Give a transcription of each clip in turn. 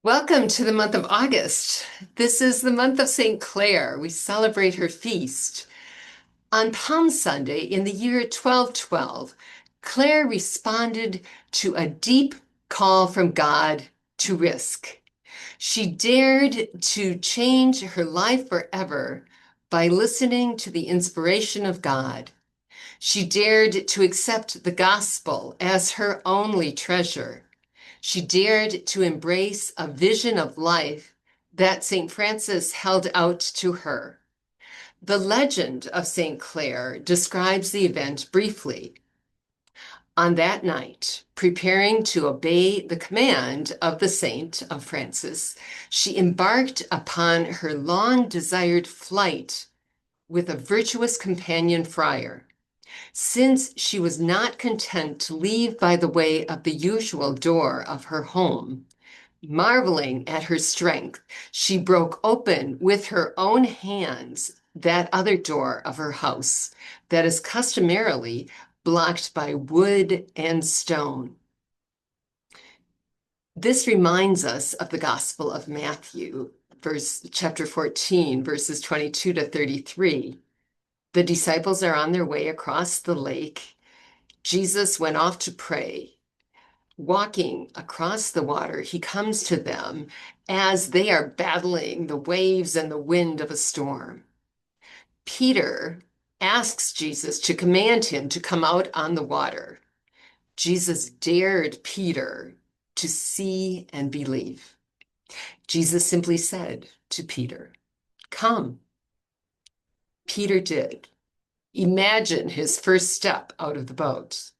Welcome to the month of August. This is the month of St. Clare. We celebrate her feast. On Palm Sunday in the year 1212, Clare responded to a deep call from God to risk. She dared to change her life forever by listening to the inspiration of God. She dared to accept the gospel as her only treasure. She dared to embrace a vision of life that St. Francis held out to her. The legend of St. Clare describes the event briefly. On that night, preparing to obey the command of the saint of Francis, she embarked upon her long-desired flight with a virtuous companion friar. Since she was not content to leave by the way of the usual door of her home, marveling at her strength, she broke open with her own hands that other door of her house that is customarily blocked by wood and stone. This reminds us of the Gospel of Matthew, chapter 14, verses 22 to 33. The disciples are on their way across the lake. Jesus went off to pray. Walking across the water, he comes to them as they are battling the waves and the wind of a storm. Peter asks Jesus to command him to come out on the water. Jesus dared Peter to see and believe. Jesus simply said to Peter, "Come." Peter did. Imagine his first step out of the boat.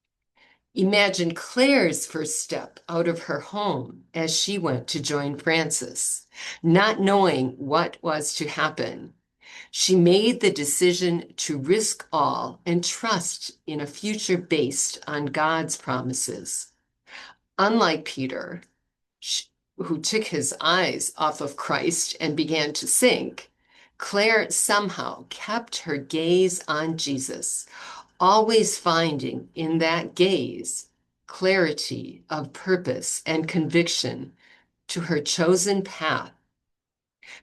Imagine Claire's first step out of her home as she went to join Francis, not knowing what was to happen. She made the decision to risk all and trust in a future based on God's promises. Unlike Peter, who took his eyes off of Christ and began to sink, Clare somehow kept her gaze on Jesus, always finding in that gaze clarity of purpose and conviction to her chosen path.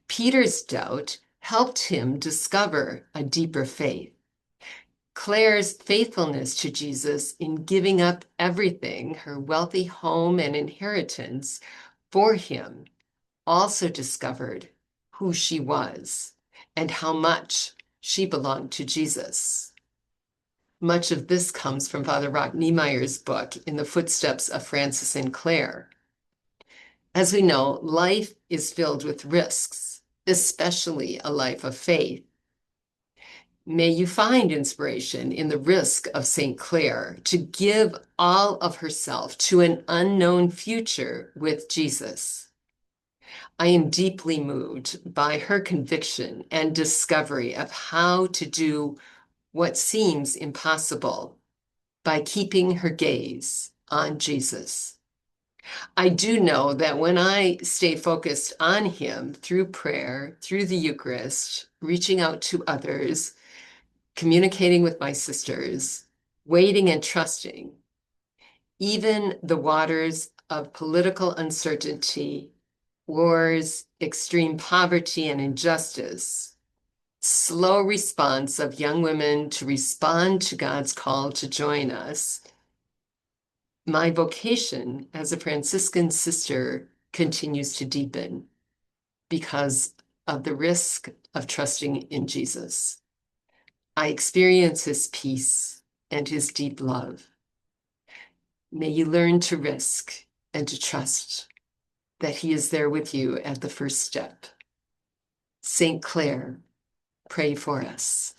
Peter's doubt helped him discover a deeper faith. Clare's faithfulness to Jesus in giving up everything, her wealthy home and inheritance, for him, also discovered who she was and how much she belonged to Jesus. Much of this comes from Father Rock Niemeyer's book, In the Footsteps of Francis and Clare. As we know, life is filled with risks, especially a life of faith. May you find inspiration in the risk of St. Clare to give all of herself to an unknown future with Jesus. I am deeply moved by her conviction and discovery of how to do what seems impossible by keeping her gaze on Jesus. I do know that when I stay focused on him through prayer, through the Eucharist, reaching out to others, communicating with my sisters, waiting and trusting, even the waters of political uncertainty, wars, extreme poverty and injustice, slow response of young women to respond to God's call to join us, my vocation as a Franciscan sister continues to deepen because of the risk of trusting in Jesus. I experience his peace and his deep love. May you learn to risk and to trust that he is there with you at the first step. St. Clare, pray for us.